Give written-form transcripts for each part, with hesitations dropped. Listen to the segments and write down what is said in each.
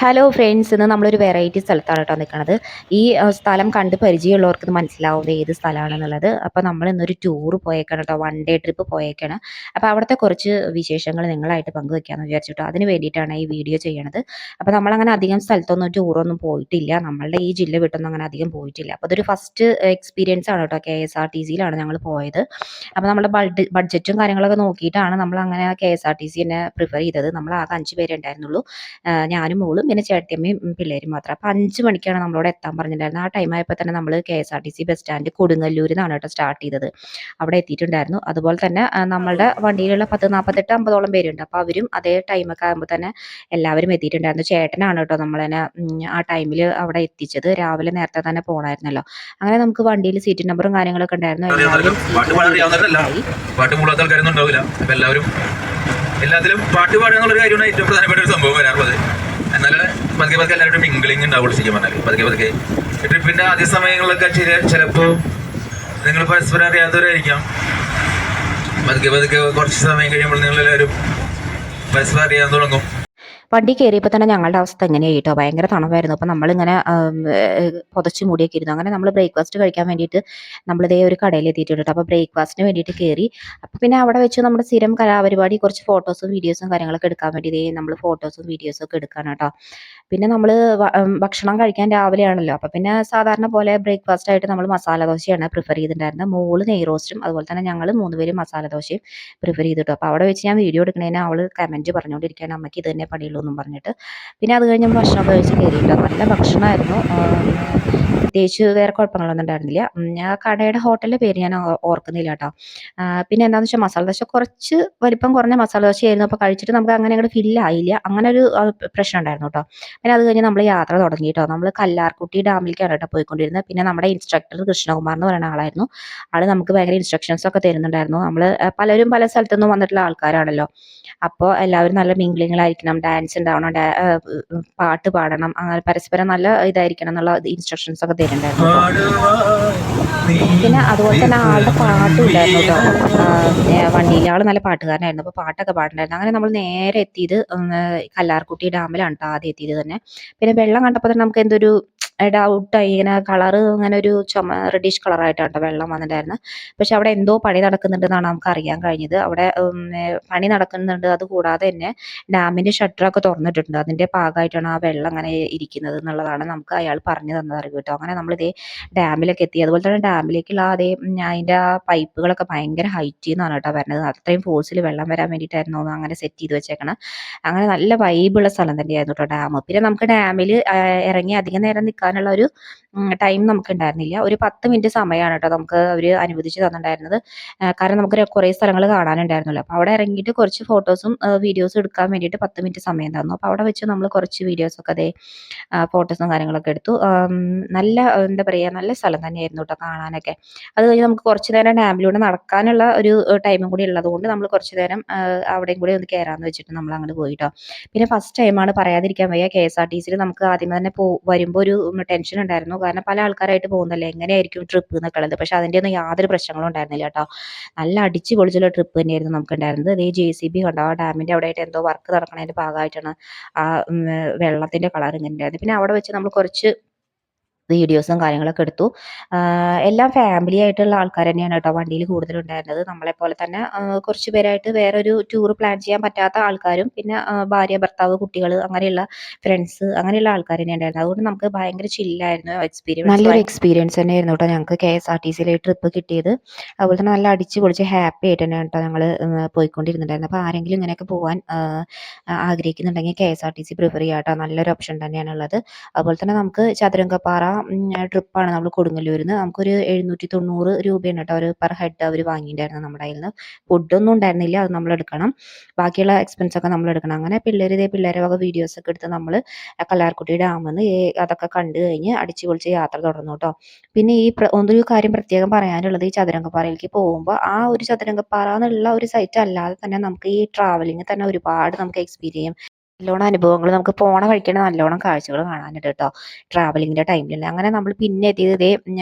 Hello friends, ഇന്ന് നമ്മളൊരു variety സ്ഥലത്താണ് കേട്ടോ നിൽക്കുന്നത്. ഈ സ്ഥലം കണ്ട് പരിചയമുള്ളവർക്ക് ഇത് മനസ്സിലാവും ഏത് സ്ഥലമാണെന്നുള്ളത്. അപ്പോൾ നമ്മൾ ഇന്നൊരു ടൂർ പോയേക്കാണ് കേട്ടോ, വൺ ഡേ ട്രിപ്പ് പോയേക്കാണ്. അപ്പോൾ അവിടുത്തെ കുറച്ച് വിശേഷങ്ങൾ നിങ്ങളായിട്ട് പങ്കുവെക്കാമെന്ന് വിചാരിച്ചിട്ടോ, അതിന് വേണ്ടിയിട്ടാണ് ഈ വീഡിയോ ചെയ്യണത്. അപ്പോൾ നമ്മളങ്ങനെ അധികം സ്ഥലത്തൊന്നും ടൂറൊന്നും പോയിട്ടില്ല, നമ്മളുടെ ഈ ജില്ല വിട്ടൊന്നും അങ്ങനെ അധികം പോയിട്ടില്ല. അപ്പോൾ അതൊരു ഫസ്റ്റ് എക്സ്പീരിയൻസ് ആണ് കേട്ടോ. KSRTCയിലാണ് ഞങ്ങൾ പോയത്. അപ്പോൾ നമ്മുടെ ബഡ്ജറ്റും കാര്യങ്ങളൊക്കെ നോക്കിയിട്ടാണ് നമ്മൾ അങ്ങനെ KSRTC തന്നെ പ്രിഫർ ചെയ്തത്. നമ്മൾ ആകെ 5 പേരെ ഉണ്ടായിരുന്നുള്ളൂ, ഞാനും മോളും പിന്നെ ചേട്ടത്തിയമ്മയും പിള്ളേരും മാത്രം. അപ്പോൾ 5 മണിക്കാണ് നമ്മളോട് എത്താൻ പറഞ്ഞിട്ടുണ്ടായിരുന്നത്. ആ ടൈം ആയപ്പോൾ തന്നെ നമ്മൾ KSRTC ബസ് സ്റ്റാൻഡ് കൊടുങ്ങല്ലൂരിൽ നിന്നാണ് കേട്ടോ സ്റ്റാർട്ട് ചെയ്തത്. അവിടെ എത്തിയിട്ടുണ്ടായിരുന്നു. അതുപോലെ തന്നെ നമ്മളുടെ വണ്ടിയിലുള്ള 10, 48, 50ഓളം പേരുണ്ട്. അപ്പോൾ അവരും അതേ ടൈമൊക്കെ ആകുമ്പോൾ തന്നെ എല്ലാവരും എത്തിയിട്ടുണ്ടായിരുന്നു. ചേട്ടനാണ് കേട്ടോ നമ്മളെന്നെ ആ ടൈമിൽ അവിടെ എത്തിച്ചത്. രാവിലെ നേരത്തെ തന്നെ പോകണമായിരുന്നല്ലോ. അങ്ങനെ നമുക്ക് വണ്ടിയിൽ സീറ്റ് നമ്പറും കാര്യങ്ങളൊക്കെ ഉണ്ടായിരുന്നു. എല്ലാത്തിലും പാട്ട് പാടുക എന്നുള്ളൊരു കാര്യമാണ് ഏറ്റവും പ്രധാനപ്പെട്ട ഒരു സംഭവം വരാറുള്ളത്. എന്നാലും പതുക്കെ പതുക്കെ എല്ലാവരും മിങ്കിളിങ് ഉണ്ടാവുള്ളൂ. ശരിക്കും പറഞ്ഞാൽ പതുക്കെ ട്രിപ്പിന്റെ ആദ്യ സമയങ്ങളിലൊക്കെ ചിലപ്പോൾ നിങ്ങൾ പരസ്പരം അറിയാത്തവരായിരിക്കാം. പതുക്കെ കുറച്ച് സമയം കഴിയുമ്പോൾ നിങ്ങളെല്ലാവരും പരസ്പരം അറിയാൻ തുടങ്ങും. വണ്ടി കയറിയപ്പോൾ തന്നെ ഞങ്ങളുടെ അവസ്ഥ എങ്ങനെയായി കേട്ടോ, ഭയങ്കര തണുപ്പായിരുന്നു. അപ്പോൾ നമ്മളിങ്ങനെ പുതച്ച് മൂടിയൊക്കെ ഇരുന്നു. അങ്ങനെ നമ്മൾ ബ്രേക്ക്ഫാസ്റ്റ് കഴിക്കാൻ വേണ്ടിയിട്ട് നമ്മളിതേ ഒരു കടയിൽ എത്തിയിട്ടുണ്ട്. അപ്പോൾ ബ്രേക്ക്ഫാസ്റ്റിന് വേണ്ടിയിട്ട് കയറി. അപ്പോൾ പിന്നെ അവിടെ വെച്ച് നമ്മുടെ സ്ഥിരം കലാപരിപാടി കുറച്ച് ഫോട്ടോസും വീഡിയോസും കാര്യങ്ങളൊക്കെ എടുക്കാൻ വേണ്ടി ഇതേ നമ്മൾ ഫോട്ടോസും വീഡിയോസും ഒക്കെ എടുക്കാനാണ് കേട്ടോ. പിന്നെ നമ്മൾ ഭക്ഷണം കഴിക്കാൻ രാവിലെയാണല്ലോ, അപ്പോൾ പിന്നെ സാധാരണ പോലെ ബ്രേക്ക്ഫാസ്റ്റ് ആയിട്ട് നമ്മൾ മസാല ദോശയാണ് പ്രിഫർ ചെയ്തിട്ടുണ്ടായിരുന്നത്. മോള് നെയ് റോസ്റ്റും അതുപോലെ തന്നെ ഞങ്ങൾ 3 പേരും മസാല ദോശയും പ്രിഫർ ചെയ്തിട്ടു. അപ്പോൾ അവിടെ വെച്ച് ഞാൻ വീഡിയോ എടുക്കുന്നതിന് അവൾ കമൻറ്റ് പറഞ്ഞുകൊണ്ടിരിക്കുകയാണ്, അമ്മയ്ക്ക് ഇത് തന്നെ പണിയുള്ളൂ എന്നും പറഞ്ഞിട്ട്. പിന്നെ അത് കഴിഞ്ഞ് ഭക്ഷണം കഴിച്ച് കയറിയിട്ടോ. നല്ല ഭക്ഷണമായിരുന്നു, പ്രത്യേകിച്ച് വേറെ കുഴപ്പങ്ങളൊന്നും ഉണ്ടായിരുന്നില്ല. ഞാൻ കടയുടെ ഹോട്ടലിൻ്റെ പേര് ഞാൻ ഓർക്കുന്നില്ല കേട്ടോ. പിന്നെ എന്താണെന്ന് വെച്ചാൽ മസാല ദോശ കുറച്ച് വലിപ്പം കുറഞ്ഞ മസാല ദോശയായിരുന്നു. അപ്പോൾ കഴിച്ചിട്ട് നമുക്ക് അങ്ങനെ അങ്ങോട്ട് ഫില്ലായില്ല, അങ്ങനെ ഒരു പ്രശ്നം ഉണ്ടായിരുന്നു കേട്ടോ. പിന്നെ അത് കഴിഞ്ഞ് നമ്മൾ യാത്ര തുടങ്ങി കേട്ടോ. നമ്മൾ കല്ലാർകുട്ടി ഡാമിലേക്കാണ് കേട്ടോ പോയിക്കൊണ്ടിരുന്നത്. പിന്നെ നമ്മുടെ ഇൻസ്ട്രക്ടർ കൃഷ്ണകുമാർ എന്ന് പറയുന്ന ആളായിരുന്നു. ആൾ നമുക്ക് ഭയങ്കര ഇൻസ്ട്രക്ഷൻസ് ഒക്കെ തരുന്നുണ്ടായിരുന്നു. നമ്മൾ പലരും പല സ്ഥലത്തുനിന്നും വന്നിട്ടുള്ള ആൾക്കാരാണല്ലോ. അപ്പോൾ എല്ലാവരും നല്ല മിംഗ്ലിങ്ങളായിരിക്കണം, ഡാൻസ് ഉണ്ടാവണം, പാട്ട് പാടണം, അങ്ങനെ പരസ്പരം നല്ല ഇതായിരിക്കണം എന്നുള്ള ഇൻസ്ട്രക്ഷൻസ് ഒക്കെ തരുന്നുണ്ടായിരുന്നു. പിന്നെ അതുപോലെ തന്നെ ആളുടെ പാട്ടും ഉണ്ടായിരുന്നു കേട്ടോ. വണ്ടിയിൽ ആൾ നല്ല പാട്ടുകാരനായിരുന്നു. അപ്പോൾ പാട്ടൊക്കെ പാടുണ്ടായിരുന്നു. അങ്ങനെ നമ്മൾ നേരെ എത്തിയത് കല്ലാർകുട്ടി ഡാമിലാണ് കേട്ടോ ആദ്യം എത്തിയത് തന്നെ. പിന്നെ വെള്ളം കണ്ടപ്പോൾ തന്നെ നമുക്ക് എന്തൊരു ഡൗട്ടായി. ഇങ്ങനെ കളറ് ഇങ്ങനെ ഒരു റെഡിഷ് കളറായിട്ടാണ് കേട്ടോ വെള്ളം വന്നിട്ടുണ്ടായിരുന്നത്. പക്ഷെ അവിടെ എന്തോ പണി നടക്കുന്നുണ്ടെന്നാണ് നമുക്ക് അറിയാൻ കഴിഞ്ഞത്. അവിടെ പണി നടക്കുന്നുണ്ട്. അതുകൂടാതെ തന്നെ ഡാമിൻ്റെ ഷട്ടറൊക്കെ തുറന്നിട്ടുണ്ട്. അതിൻ്റെ ഭാഗമായിട്ടാണ് ആ വെള്ളം അങ്ങനെ ഇരിക്കുന്നത് എന്നുള്ളതാണ് നമുക്ക് അയാൾ പറഞ്ഞു തന്നത് അറിവ് കേട്ടോ. അങ്ങനെ നമ്മളിതേ ഡാമിലൊക്കെ എത്തി. അതുപോലെ തന്നെ ഡാമിലേക്കുള്ള അതിൻ്റെ ആ പൈപ്പുകളൊക്കെ ഭയങ്കര ഹൈറ്റിൽ നിന്നാണ് കേട്ടോ വരുന്നത്. അത്രയും ഫോഴ്സിൽ വെള്ളം വരാൻ വേണ്ടിയിട്ടായിരുന്നു അങ്ങനെ സെറ്റ് ചെയ്ത് വെച്ചേക്കണം. അങ്ങനെ നല്ല വൈബുള്ള സ്ഥലം തന്നെയായിരുന്നു കേട്ടോ ഡാം. പിന്നെ നമുക്ക് ഡാമിൽ ഇറങ്ങി അധികം നേരം നിൽക്കാനുള്ള ഒരു ടൈം നമുക്ക് ഉണ്ടായിരുന്നില്ല. ഒരു 10 മിനിറ്റ് സമയമാണ് കേട്ടോ നമുക്ക് അവർ അനുവദിച്ച് തന്നിട്ടുണ്ടായിരുന്നത്. കാരണം നമുക്ക് കുറേ സ്ഥലങ്ങൾ കാണാനുണ്ടായിരുന്നല്ലോ. അപ്പോൾ അവിടെ ഇറങ്ങിയിട്ട് കുറച്ച് ഫോട്ടോസും വീഡിയോസും എടുക്കാൻ വേണ്ടിയിട്ട് 10 മിനിറ്റ് സമയം തന്നു. അപ്പോൾ അവിടെ വെച്ച് നമ്മൾ കുറച്ച് വീഡിയോസൊക്കെ അതേ ഫോട്ടോസും കാര്യങ്ങളൊക്കെ എടുത്തു. നല്ല എന്താ പറയുക, നല്ല സ്ഥലം തന്നെയായിരുന്നു കേട്ടോ കാണാനൊക്കെ. അത് കഴിഞ്ഞ് നമുക്ക് കുറച്ച് നേരം ഡാമിലൂടെ നടക്കാനുള്ള ഒരു ടൈമും കൂടി ഉള്ളത് കൊണ്ട് നമ്മൾ കുറച്ച് നേരം അവിടെയും കൂടി ഒന്ന് കയറാമെന്ന് വെച്ചിട്ട് നമ്മൾ അങ്ങോട്ട് പോയി കേട്ടോ. പിന്നെ ഫസ്റ്റ് ടൈമാണ്, പറയാതിരിക്കാൻ വയ്യ. KSRTCയിൽ നമുക്ക് ആദ്യമേ തന്നെ വരുമ്പോൾ ഒരു ടെൻഷൻ ഉണ്ടായിരുന്നു. കാരണം പല ആൾക്കാരായിട്ട് പോകുന്നതല്ലേ, എങ്ങനെയായിരിക്കും ട്രിപ്പ് എന്നൊക്കെ ഉള്ളത്. പക്ഷെ അതിൻ്റെ ഒന്നും യാതൊരു പ്രശ്നങ്ങളും ഉണ്ടായിരുന്നില്ല കേട്ടോ. നല്ല അടിച്ച് പൊളിച്ചുള്ള ട്രിപ്പ് തന്നെയായിരുന്നു നമുക്ക് ഉണ്ടായിരുന്നത്. അതേ JCB കണ്ടോ, ആ ഡാമിൻ്റെ അവിടെ ആയിട്ട് എന്തോ വർക്ക് നടക്കുന്നതിൻ്റെ ഭാഗമായിട്ടാണ് ആ വെള്ളത്തിൻ്റെ കളർ ഇങ്ങനെ ഉണ്ടായിരുന്നത്. പിന്നെ അവിടെ വെച്ച് നമ്മൾ കുറച്ച് വീഡിയോസും കാര്യങ്ങളൊക്കെ എടുത്തു. എല്ലാം ഫാമിലി ആയിട്ടുള്ള ആൾക്കാർ തന്നെയാണ് കേട്ടോ വണ്ടിയിൽ കൂടുതലുണ്ടായിരുന്നത്. നമ്മളെപ്പോലെ തന്നെ കുറച്ച് പേരായിട്ട് വേറൊരു ടൂർ പ്ലാൻ ചെയ്യാൻ പറ്റാത്ത ആൾക്കാരും പിന്നെ ഭാര്യ, ഭർത്താവ്, കുട്ടികൾ, അങ്ങനെയുള്ള ഫ്രണ്ട്സ്, അങ്ങനെയുള്ള ആൾക്കാർ തന്നെ ഉണ്ടായിരുന്നു. അതുകൊണ്ട് നമുക്ക് ഭയങ്കര ചില്ലായിരുന്നു എക്സ്പീരിയൻസ്. നല്ലൊരു എക്സ്പീരിയൻസ് തന്നെയായിരുന്നു കേട്ടോ ഞങ്ങൾക്ക് KSRTCയിൽ ട്രിപ്പ് കിട്ടിയത്. അതുപോലെ തന്നെ നല്ല അടിച്ച് പൊളിച്ച് ഹാപ്പി ആയിട്ട് തന്നെയാണ് കേട്ടോ ഞങ്ങൾ പോയിക്കൊണ്ടിരുന്നുണ്ടായിരുന്നു. അപ്പോൾ ആരെങ്കിലും ഇങ്ങനെയൊക്കെ പോകാൻ ആഗ്രഹിക്കുന്നുണ്ടെങ്കിൽ KSRTC പ്രിഫർ ചെയ്യാം കേട്ടോ. നല്ലൊരു ഓപ്ഷൻ തന്നെയാണുള്ളത്. അതുപോലെ തന്നെ നമുക്ക് ചതുരംഗപ്പാറ ട്രിപ്പാണ് നമ്മൾ കൊടുങ്ങല്ലൂരിൽ നിന്ന്. നമുക്കൊരു 790 രൂപയാണ് കേട്ടോ ഒരു പെർ ഹെഡ് അവർ വാങ്ങിയിട്ടുണ്ടായിരുന്നു നമ്മുടെ കയ്യിൽ നിന്ന്. ഫുഡൊന്നും ഉണ്ടായിരുന്നില്ല, അത് നമ്മൾ എടുക്കണം. ബാക്കിയുള്ള എക്സ്പെൻസ് ഒക്കെ നമ്മൾ എടുക്കണം. അങ്ങനെ പിള്ളേരെ വക വീഡിയോസൊക്കെ എടുത്ത് നമ്മൾ കല്ലാർകുട്ടി ഡാമിൽ നിന്ന് അതൊക്കെ കണ്ടു കഴിഞ്ഞ് അടിച്ചു പൊളിച്ച് യാത്ര തുടർന്നു കേട്ടോ. പിന്നെ ഒരു കാര്യം പ്രത്യേകം പറയാനുള്ളത്, ഈ ചതുരംഗപ്പാറയിലേക്ക് പോകുമ്പോൾ ആ ഒരു ചതുരംഗപ്പാറ എന്നുള്ള ഒരു സൈറ്റ് അല്ലാതെ തന്നെ നമുക്ക് ഈ ട്രാവലിംഗ് തന്നെ ഒരുപാട് നമുക്ക് എക്സ്പീരിയൻസ് നല്ലോണം അനുഭവങ്ങൾ നമുക്ക് പോണ വഴിക്കന്നെ നല്ലോണം കാഴ്ചകൾ കാണാനുണ്ട് കേട്ടോ ട്രാവലിങ്ങിന്റെ ടൈമിൽ. അങ്ങനെ നമ്മൾ പിന്നെ എത്തിയത് ഇതേ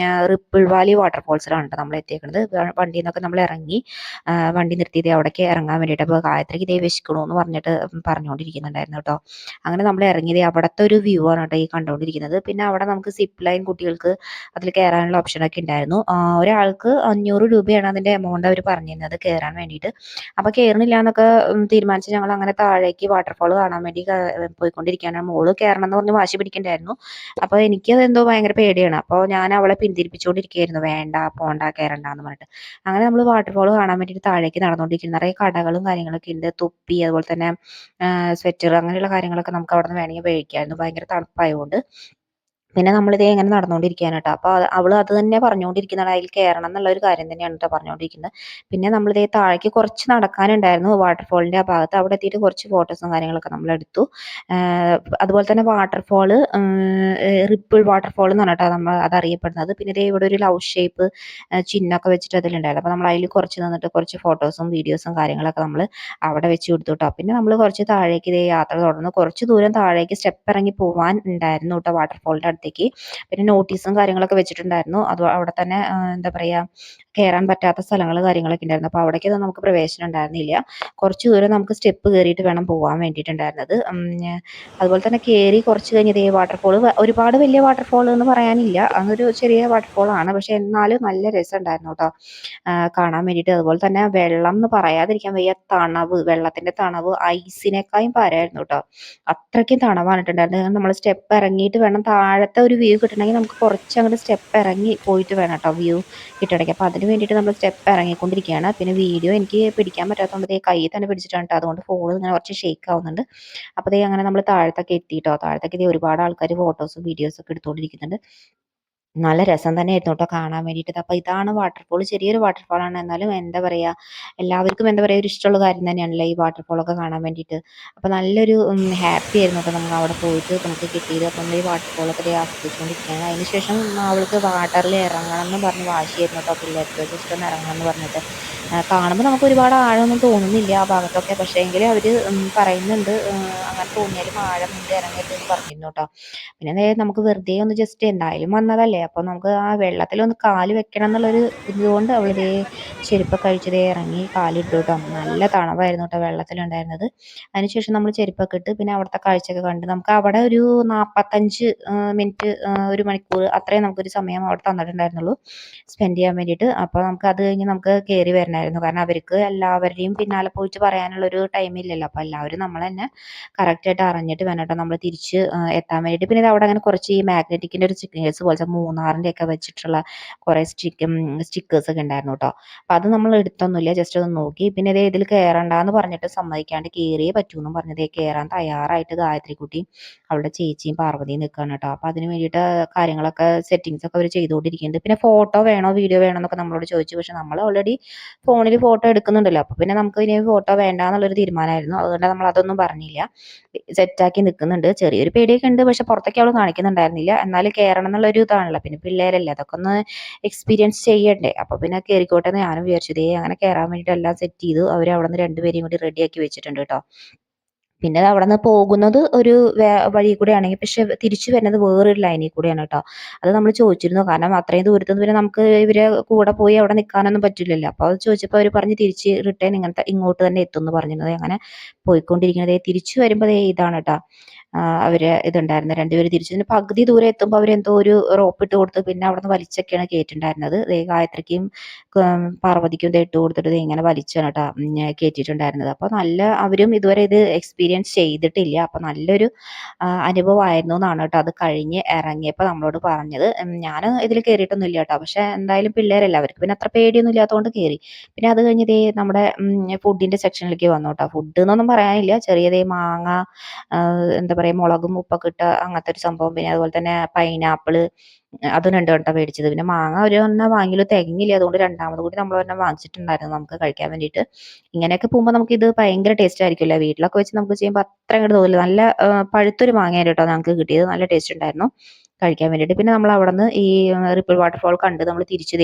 റിപ്പിൾ വാലി വാട്ടർഫോൾസിലാണ് ട്ടോ നമ്മൾ എത്തിയേക്കുന്നത്. വണ്ടിയിൽ നിന്നൊക്കെ നമ്മൾ ഇറങ്ങി വണ്ടി നിർത്തിയത് അവിടേക്ക് ഇറങ്ങാൻ വേണ്ടിയിട്ട്. അപ്പോൾ ഗായത്രിക്ക് ഇതേ വിശക്കണു എന്ന് പറഞ്ഞിട്ട് പറഞ്ഞുകൊണ്ടിരിക്കുന്നുണ്ടായിരുന്നു കേട്ടോ. അങ്ങനെ നമ്മൾ ഇറങ്ങിയത് അവിടുത്തെ ഒരു വ്യൂ ആണ് കേട്ടോ ഈ കണ്ടുകൊണ്ടിരിക്കുന്നത്. പിന്നെ അവിടെ നമുക്ക് സിപ്പ് ലൈൻ കുട്ടികൾക്ക് അതിൽ കയറാനുള്ള ഓപ്ഷനൊക്കെ ഉണ്ടായിരുന്നു. ഒരാൾക്ക് 500 രൂപയാണ് അതിന്റെ എമൗണ്ട് അവർ പറഞ്ഞിരുന്നത് കയറാൻ വേണ്ടിയിട്ട്. അപ്പോൾ കയറണില്ല എന്നൊക്കെ തീരുമാനിച്ച് ഞങ്ങൾ അങ്ങനെ താഴേക്ക് വാട്ടർഫോൾ കാണാൻ വേണ്ടി പോയിക്കൊണ്ടിരിക്കുകയാണ്. മോള് കയറണം എന്ന് പറഞ്ഞ് വാശി പിടിക്കണ്ടായിരുന്നു. അപ്പോൾ എനിക്കത് എന്തോ ഭയങ്കര പേടിയാണ്. അപ്പോൾ ഞാൻ അവളെ പിന്തിരിപ്പിച്ചുകൊണ്ടിരിക്കുകയായിരുന്നു, വേണ്ട പോണ്ട കയറണ്ട എന്ന് പറഞ്ഞിട്ട്. അങ്ങനെ നമ്മൾ വാട്ടർഫോൾ കാണാൻ വേണ്ടിയിട്ട് താഴേക്ക് നടന്നുകൊണ്ടിരിക്കുന്നു. നിറയെ കടകളും കാര്യങ്ങളൊക്കെ ഉണ്ട്. തൊപ്പി അതുപോലെ തന്നെ സ്വെറ്റർ അങ്ങനെയുള്ള കാര്യങ്ങളൊക്കെ നമുക്ക് അവിടെ നിന്ന് വേണമെങ്കിൽ മേടിക്കാമായിരുന്നു, ഭയങ്കര തണുപ്പായതുകൊണ്ട്. പിന്നെ നമ്മളിതേ ഇങ്ങനെ നടന്നുകൊണ്ടിരിക്കുകയാണ് കേട്ടോ. അപ്പോൾ അവള് അത് തന്നെ പറഞ്ഞുകൊണ്ടിരിക്കുന്നതാണ്, അതിൽ കയറണം എന്നുള്ള ഒരു കാര്യം തന്നെയാണ് കേട്ടോ പറഞ്ഞുകൊണ്ടിരിക്കുന്നത്. പിന്നെ നമ്മളിതേ താഴേക്ക് കുറച്ച് നടക്കാനുണ്ടായിരുന്നു വാട്ടർഫോളിന്റെ ആ ഭാഗത്ത്. അവിടെ എത്തിയിട്ട് കുറച്ച് ഫോട്ടോസും കാര്യങ്ങളൊക്കെ നമ്മൾ എടുത്തു. അതുപോലെ തന്നെ വാട്ടർഫോള് റിപ്പിൾ വാട്ടർഫോൾ എന്ന് പറഞ്ഞിട്ടാണ് നമ്മൾ അത് അറിയപ്പെടുന്നത്. പിന്നെ ഇതേ ഇവിടെ ഒരു ലവ് ഷേപ്പ് ചിഹ്നമൊക്കെ വെച്ചിട്ട് അതിലുണ്ടായിരുന്നു. അപ്പോൾ നമ്മൾ അതിൽ കുറച്ച് നിന്നിട്ട് കുറച്ച് ഫോട്ടോസും വീഡിയോസും കാര്യങ്ങളൊക്കെ നമ്മൾ അവിടെ വെച്ച് കൊടുത്തു കേട്ടോ. പിന്നെ നമ്മൾ കുറച്ച് താഴേക്ക് ഇതേ യാത്ര തുടർന്ന് കുറച്ച് ദൂരം താഴേക്ക് സ്റ്റെപ്പ് ഇറങ്ങി പോവാൻ ഉണ്ടായിരുന്നു കേട്ടോ വാട്ടർഫോളിന്റെ അടുത്തേക്ക്. പിന്നെ നോട്ടീസും കാര്യങ്ങളൊക്കെ വെച്ചിട്ടുണ്ടായിരുന്നു. അത് അവിടെ തന്നെ എന്താ പറയാ കയറാൻ പറ്റാത്ത സ്ഥലങ്ങൾ കാര്യങ്ങളൊക്കെ ഉണ്ടായിരുന്നു. അപ്പോൾ അവിടേക്കൊന്നും നമുക്ക് പ്രവേശനം ഉണ്ടായിരുന്നില്ല. കുറച്ച് ദൂരം നമുക്ക് സ്റ്റെപ്പ് കയറിയിട്ട് വേണം പോകാൻ വേണ്ടിയിട്ടുണ്ടായിരുന്നത്. അതുപോലെ തന്നെ കയറി കുറച്ച് കഴിഞ്ഞ് ഇതേ വാട്ടർഫോൾ, ഒരുപാട് വലിയ വാട്ടർഫോൾ എന്ന് പറയാനില്ല, അതൊരു ചെറിയ വാട്ടർഫോൾ ആണ്. പക്ഷെ എന്നാലും നല്ല രസമുണ്ടായിരുന്നു കേട്ടോ കാണാൻ വേണ്ടിയിട്ട്. അതുപോലെ തന്നെ വെള്ളം എന്ന് പറയാതിരിക്കാൻ വയ്യ, തണവ്, വെള്ളത്തിന്റെ തണവ് ഐസിനേക്കായും പാരായിരുന്നു കേട്ടോ. അത്രയ്ക്കും തണവാണിട്ടുണ്ടായിരുന്നത്. നമ്മൾ സ്റ്റെപ്പ് ഇറങ്ങിയിട്ട് വേണം താഴത്തെ ഒരു വ്യൂ കിട്ടണമെങ്കിൽ നമുക്ക് കുറച്ച് അങ്ങോട്ട് സ്റ്റെപ്പ് ഇറങ്ങി പോയിട്ട് വേണം കേട്ടോ വ്യൂ കിട്ടണമെങ്കിൽ. അപ്പോൾ അതിന് വേണ്ടിയിട്ട് നമ്മൾ സ്റ്റെപ്പ് ഇറങ്ങിക്കൊണ്ടിരിക്കുകയാണ്. പിന്നെ വീഡിയോ എനിക്ക് പിടിക്കാൻ പറ്റാത്തതുകൊണ്ട് ദേ കൈ തന്നെ പിടിച്ചിട്ടാണ് കേട്ടോ, അതുകൊണ്ട് ഫോൺ ഇങ്ങനെ കുറച്ച് ഷേക്ക് ആവുന്നുണ്ട്. അപ്പോൾ ദേ അങ്ങനെ നമ്മൾ താഴത്തൊക്കെ എത്തിയിട്ടോ. താഴത്തൊക്കെ ദേ ഒരുപാട് ആൾക്കാർ ഫോട്ടോസും വീഡിയോസും ഒക്കെ എടുത്തുകൊണ്ടിരിക്കുന്നുണ്ട്. നല്ല രസം തന്നെയായിരുന്നു കേട്ടോ കാണാൻ വേണ്ടിയിട്ട്. അപ്പോൾ ഇതാണ് വാട്ടർഫോൾ, ചെറിയൊരു വാട്ടർഫോളാണ്, എന്നാലും എന്താ പറയുക, എല്ലാവർക്കും എന്താ പറയുക ഒരു ഇഷ്ടമുള്ള കാര്യം തന്നെയാണല്ലോ ഈ വാട്ടർഫോളൊക്കെ കാണാൻ വേണ്ടിയിട്ട്. അപ്പോൾ നല്ലൊരു ഹാപ്പി ആയിരുന്നു കേട്ടോ നമുക്ക് അവിടെ പോയിട്ട് നമുക്ക് കിട്ടിയത്. അപ്പം നമ്മൾ ഈ വാട്ടർഫോളൊക്കെ ആസ്വദിച്ചുകൊണ്ടിരിക്കുകയാണ്. അതിന് ശേഷം അവൾക്ക് വാട്ടറിൽ ഇറങ്ങണം എന്ന് പറഞ്ഞ് വാശിയായിരുന്നു കേട്ടോ പിള്ളേർക്ക്, ജസ്റ്റ് ഒന്ന് ഇറങ്ങണം എന്ന് പറഞ്ഞിട്ട്. കാണുമ്പോൾ നമുക്ക് ഒരുപാട് ആഴമൊന്നും തോന്നുന്നില്ല ആ ഭാഗത്തൊക്കെ, പക്ഷേ എങ്കിൽ അവർ പറയുന്നുണ്ട് അങ്ങനെ തോന്നിയാലും ആഴമുണ്ട്, ഇറങ്ങരുത് എന്ന് പറഞ്ഞിരുന്നു കേട്ടോ. പിന്നെ നമുക്ക് വെറുതെ ഒന്ന് ജസ്റ്റ് എന്തായാലും വന്നതല്ലേ, അപ്പോൾ നമുക്ക് ആ വെള്ളത്തിലൊന്ന് കാല് വെക്കണം എന്നുള്ളൊരു ഇതുകൊണ്ട് അവളിതേ ചെരുപ്പൊക്കെ അഴിച്ചതേ ഇറങ്ങി കാലിട്ടു കേട്ടോ. നല്ല തണവായിരുന്നു കേട്ടോ വെള്ളത്തിലുണ്ടായിരുന്നത്. അതിനുശേഷം നമ്മൾ ചെരുപ്പൊക്കെ ഇട്ട് പിന്നെ അവിടുത്തെ കാഴ്ചയൊക്കെ കണ്ട് നമുക്ക് അവിടെ ഒരു 45 മിനിറ്റ്, ഒരു മണിക്കൂർ അത്രയും നമുക്കൊരു സമയം അവിടെ തന്നിട്ടുണ്ടായിരുന്നുള്ളൂ സ്പെൻഡ് ചെയ്യാൻ വേണ്ടിയിട്ട്. അപ്പോൾ നമുക്ക് അത് കഴിഞ്ഞ് നമുക്ക് കയറി വരണമായിരുന്നു, കാരണം അവർക്ക് എല്ലാവരുടെയും പിന്നാലെ പോയിട്ട് പറയാനുള്ളൊരു ടൈമില്ലല്ലോ. അപ്പോൾ എല്ലാവരും നമ്മൾ തന്നെ കറക്റ്റായിട്ട് അറിഞ്ഞിട്ട് വേണം കേട്ടോ നമ്മൾ തിരിച്ച് എത്താൻ വേണ്ടിയിട്ട്. പിന്നെ ഇത് അവിടെ അങ്ങനെ കുറച്ച് ഈ മാഗ്നറ്റിക്കിൻ്റെ ഒരു സ്റ്റിക്കേഴ്സ് പോലത്തെ മൂന്നാറിൻ്റെ ഒക്കെ വെച്ചിട്ടുള്ള കുറേ സ്റ്റിക്കേഴ്സ് ഒക്കെ ഉണ്ടായിരുന്നു കേട്ടോ. അപ്പോൾ അത് നമ്മൾ എടുത്തൊന്നുമില്ല, ജസ്റ്റ് ഒന്ന് നോക്കി. പിന്നെ ഇതേ ഇതിൽ കയറണ്ടെന്ന് പറഞ്ഞിട്ട് സമ്മതിക്കാണ്ട് കയറിയേ പറ്റൂ എന്നും പറഞ്ഞതേ കയറാൻ തയ്യാറായിട്ട് ഗായത്രിക്കുട്ടി അവളുടെ ചേച്ചിയും പാർവതിയും നിൽക്കുകയാണ് കേട്ടോ. അപ്പോൾ അതിന് വേണ്ടിയിട്ട് കാര്യങ്ങളൊക്കെ സെറ്റിങ്സ് ഒക്കെ അവർ ചെയ്തുകൊണ്ടിരിക്കുന്നുണ്ട്. പിന്നെ ഫോട്ടോ വേണോ വീഡിയോ വേണോ എന്നൊക്കെ നമ്മളോട് ചോദിച്ചു. പക്ഷെ നമ്മൾ ഓൾറെഡി ഫോണിൽ ഫോട്ടോ എടുക്കുന്നുണ്ടല്ലോ, അപ്പോൾ പിന്നെ നമുക്ക് ഇനി ഫോട്ടോ വേണ്ട എന്നുള്ളൊരു തീരുമാനമായിരുന്നു. അതുകൊണ്ട് നമ്മൾ അതൊന്നും പറഞ്ഞില്ല, സെറ്റാക്കി നിൽക്കുന്നുണ്ട്. ചെറിയൊരു പേടിയൊക്കെ ഉണ്ട്, പക്ഷെ പുറത്തേക്ക് അവൾ കാണിക്കുന്നുണ്ടായിരുന്നില്ല. എന്നാലും കയറണം എന്നുള്ളൊരു ഇതാണല്ലോ, പിന്നെ പിള്ളേരല്ലേ, അതൊക്കെ ഒന്ന് എക്സ്പീരിയൻസ് ചെയ്യണ്ടേ. അപ്പോൾ പിന്നെ കയറിക്കോട്ടെ എന്ന് ഞാനും വിചാരിച്ചു. ഇതേ അങ്ങനെ കയറാൻ വേണ്ടിയിട്ട് എല്ലാം സെറ്റ് ചെയ്തു. അവർ അവിടെ നിന്ന് രണ്ടുപേരെയും കൂടി റെഡിയാക്കി വെച്ചിട്ടുണ്ട് കേട്ടോ. പിന്നെ അത് അവിടുന്ന് പോകുന്നത് ഒരു വഴി കൂടെ ആണെങ്കിൽ, പക്ഷെ തിരിച്ചു വരുന്നത് വേറൊരു ലൈനിൽ കൂടെയാണ് കേട്ടോ. അത് നമ്മൾ ചോദിച്ചിരുന്നു, കാരണം അത്രയും ദൂരത്ത് നിന്ന് പിന്നെ നമുക്ക് ഇവരെ കൂടെ പോയി അവിടെ നിൽക്കാനൊന്നും പറ്റില്ലല്ലോ. അപ്പോൾ അത് ചോദിച്ചപ്പോൾ അവർ പറഞ്ഞ് തിരിച്ച് റിട്ടേൺ ഇങ്ങോട്ട് തന്നെ എത്തും എന്ന് പറഞ്ഞിരുന്നത്. അങ്ങനെ പോയിക്കൊണ്ടിരിക്കുന്നത് തിരിച്ചു വരുമ്പോൾ ഇതാണ് കേട്ടോ അവര് ഇതുണ്ടായിരുന്നത്. രണ്ടുപേരും തിരിച്ചു പിന്നെ പകുതി ദൂരം എത്തുമ്പോൾ അവരെന്തോ ഒരു റോപ്പ് ഇട്ട് കൊടുത്ത് പിന്നെ അവിടെ നിന്ന് വലിച്ചൊക്കെയാണ് കയറ്റിണ്ടായിരുന്നത്. ഗായത്രിക്കും പാർവതിക്കും ഇട്ട് കൊടുത്തിട്ട് ഇങ്ങനെ വലിച്ചാണ് കേട്ടോ കയറ്റിയിട്ടുണ്ടായിരുന്നത്. അപ്പോൾ നല്ല, അവരും ഇതുവരെ ഇത് എക്സ്പീരിയൻസ് ചെയ്തിട്ടില്ല. അപ്പോൾ നല്ലൊരു അനുഭവമായിരുന്നു എന്നാണ് കേട്ടോ അത് കഴിഞ്ഞ് ഇറങ്ങിയപ്പോൾ നമ്മളോട് പറഞ്ഞത്. ഞാൻ ഇതിൽ കയറിയിട്ടൊന്നുമില്ല കേട്ടോ, പക്ഷെ എന്തായാലും പിള്ളേരല്ല, അവർക്ക് പിന്നെ അത്ര പേടിയൊന്നും ഇല്ലാത്തതുകൊണ്ട് കയറി. പിന്നെ അത് കഴിഞ്ഞ് നമ്മുടെ ഫുഡിന്റെ സെക്ഷനിലേക്ക് വന്നു കേട്ടോ. ഫുഡ് എന്നൊന്നും പറയാനില്ല, ചെറിയതേ മാങ്ങ, എന്താ പറയുക മുളകും ഉപ്പൊക്കെ ഇട്ട അങ്ങനത്തെ ഒരു സംഭവം. പിന്നെ അതുപോലെ തന്നെ പൈനാപ്പിള്, അതും 2 വട്ടം മേടിച്ചത്. പിന്നെ മാങ്ങ ഒരു എണ്ണം വാങ്ങിയാലും തികഞ്ഞില്ല, അതുകൊണ്ട് രണ്ടാമത് കൂടി നമ്മൾ ഒരെണ്ണം വാങ്ങിച്ചിട്ടുണ്ടായിരുന്നു നമുക്ക് കഴിക്കാൻ വേണ്ടിയിട്ട്. ഇങ്ങനെയൊക്കെ പോകുമ്പോൾ നമുക്ക് ഇത് ഭയങ്കര ടേസ്റ്റ് ആയിരിക്കുമല്ലോ, വീട്ടിലൊക്കെ വെച്ച് നമുക്ക് ചെയ്യുമ്പോൾ അത്ര അങ്ങോട്ട് തോന്നില്ല. നല്ല പഴുത്തൊരു മാങ്ങയാണ് കേട്ടോ ഞങ്ങൾക്ക് കിട്ടിയത്, നല്ല ടേസ്റ്റ് ഉണ്ടായിരുന്നു കഴിക്കാൻ വേണ്ടിയിട്ട്. പിന്നെ നമ്മൾ അവിടെ നിന്ന് ഈ റിപ്പിൾ വാട്ടർഫോൾ കണ്ട് നമ്മൾ തിരിച്ചു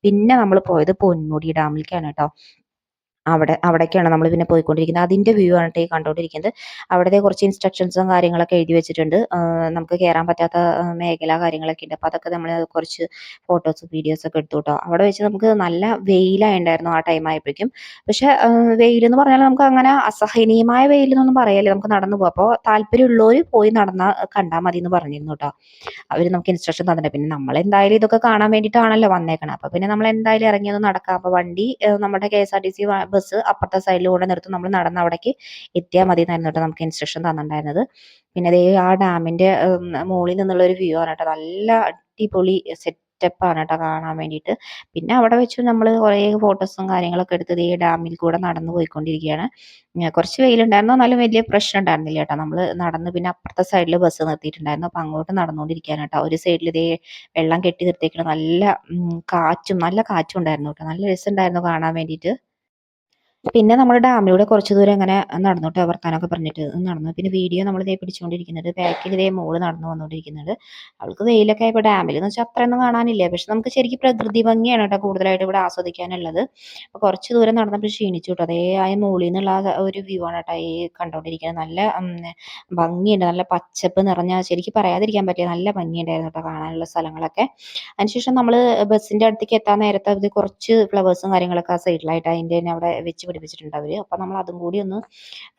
പിന്നെ നമ്മൾ പോയത് പൊന്മുടി ഡാമിലേക്കാണ് കേട്ടോ. അവിടേക്കാണ് നമ്മൾ പിന്നെ പോയിക്കൊണ്ടിരിക്കുന്നത്. അതിൻ്റെ വ്യൂ ആണ് ട്ടോ ഈ കണ്ടുകൊണ്ടിരിക്കുന്നത്. അവിടുത്തെ കുറച്ച് ഇൻസ്ട്രക്ഷൻസും കാര്യങ്ങളൊക്കെ എഴുതി വെച്ചിട്ടുണ്ട്. നമുക്ക് കയറാൻ പറ്റാത്ത മേഖല കാര്യങ്ങളൊക്കെ ഉണ്ട്. അപ്പോൾ അതൊക്കെ നമ്മൾ കുറച്ച് ഫോട്ടോസും വീഡിയോസൊക്കെ എടുത്തു ട്ടോ. അവിടെ വെച്ച് നമുക്ക് നല്ല വെയിലായിട്ടുണ്ടായിരുന്നു ആ ടൈം ആയപ്പോഴേക്കും. പക്ഷേ വെയിലെന്ന് പറഞ്ഞാൽ നമുക്ക് അങ്ങനെ അസഹനീയമായ വെയിലെന്നൊന്നും പറയല്ല. നമുക്ക് നടന്നു പോകാം. അപ്പോൾ താല്പര്യമുള്ളവർ പോയി നടന്നാൽ കണ്ടാൽ മതി എന്ന് പറഞ്ഞിരുന്നു ട്ടോ. അവർ നമുക്ക് ഇൻസ്ട്രക്ഷൻ തന്നിട്ടുണ്ട്. പിന്നെ നമ്മളെന്തായാലും ഇതൊക്കെ കാണാൻ വേണ്ടിയിട്ടാണല്ലോ വന്നേക്കണത്. അപ്പോൾ പിന്നെ നമ്മളെന്തായാലും ഇറങ്ങിയൊന്ന് നടക്കാം. അപ്പോൾ വണ്ടി നമ്മുടെ KSRTC ബസ് അപ്പുറത്തെ സൈഡിൽ കൊണ്ട് നിർത്തും. നമ്മൾ നടന്ന് അവിടേക്ക് എത്തിയാൽ മതി എന്നായിരുന്നു കേട്ടോ നമുക്ക് ഇൻസ്ട്രക്ഷൻ തന്നിട്ടുണ്ടായിരുന്നത്. പിന്നെ ദേ ആ ഡാമിൻ്റെ മുകളിൽ നിന്നുള്ള ഒരു വ്യൂ ആണ് കേട്ടോ. നല്ല അടിപൊളി സെറ്റപ്പാണ് കേട്ടോ കാണാൻ വേണ്ടിയിട്ട്. പിന്നെ അവിടെ വെച്ച് നമ്മൾ കുറേ ഫോട്ടോസും കാര്യങ്ങളൊക്കെ എടുത്ത് ഈ ഡാമിൽ കൂടെ നടന്ന് പോയിക്കൊണ്ടിരിക്കുകയാണ്. കുറച്ച് വെയിലുണ്ടായിരുന്നു, എന്നാലും വലിയ പ്രശ്നം ഉണ്ടായിരുന്നില്ല കേട്ടോ. നമ്മൾ നടന്ന് പിന്നെ അപ്പുറത്തെ സൈഡിൽ ബസ് നിർത്തിയിട്ടുണ്ടായിരുന്നു. അപ്പോൾ അങ്ങോട്ട് നടന്നുകൊണ്ടിരിക്കുകയാണ് കേട്ടോ. ഒരു സൈഡിൽ ഇതേ വെള്ളം കെട്ടി നിർത്തിയേക്കണം. നല്ല കാറ്റും ഉണ്ടായിരുന്നു കേട്ടോ. നല്ല രസമുണ്ടായിരുന്നു കാണാൻ വേണ്ടിയിട്ട്. പിന്നെ നമ്മൾ ഡാമിലൂടെ കുറച്ച് ദൂരം ഇങ്ങനെ നടന്നു ട്ടോ. വർത്താനമൊക്കെ പറഞ്ഞിട്ട് നടന്നു. പിന്നെ വീഡിയോ നമ്മൾ ഇതേ പിടിച്ചുകൊണ്ടിരിക്കുന്നുണ്ട്. ബാക്കിൽ ഇതേ മോള് നടന്നു വന്നുകൊണ്ടിരിക്കുന്നുണ്ട്. അവൾക്ക് വെയിലൊക്കെ ആയപ്പോൾ ഡാമിലെന്ന് വെച്ചാൽ അത്രയൊന്നും കാണാനില്ല. പക്ഷെ നമുക്ക് ശരിക്കും പ്രകൃതി ഭംഗിയാണ് കേട്ടോ കൂടുതലായിട്ട് ഇവിടെ ആസ്വദിക്കാനുള്ളത്. അപ്പോൾ കുറച്ച് ദൂരം നടന്നപ്പോൾ ക്ഷീണിച്ചു കേട്ടോ. അതേ ആ മുകളിൽ നിന്നുള്ള ഒരു വ്യൂ ആണ് കേട്ടോ ഈ കണ്ടുകൊണ്ടിരിക്കുന്നത്. നല്ല ഭംഗിയുണ്ട്. നല്ല പച്ചപ്പ് നിറഞ്ഞ, ശരിക്കും പറയാതിരിക്കാൻ പറ്റിയ നല്ല ഭംഗിയുണ്ടായിരുന്നു കേട്ടോ കാണാനുള്ള സ്ഥലങ്ങളൊക്കെ. അതിനുശേഷം നമ്മൾ ബസ്സിൻ്റെ അടുത്തേക്ക് എത്താൻ നേരത്ത് അത് കുറച്ച് ഫ്ലവേഴ്സും കാര്യങ്ങളൊക്കെ ആ സൈഡിലായിട്ട് അതിൻ്റെ തന്നെ അവിടെ വെച്ച് പിടിപ്പിച്ചിട്ടുണ്ട് അവർ. അപ്പോൾ നമ്മൾ അതും കൂടി ഒന്ന്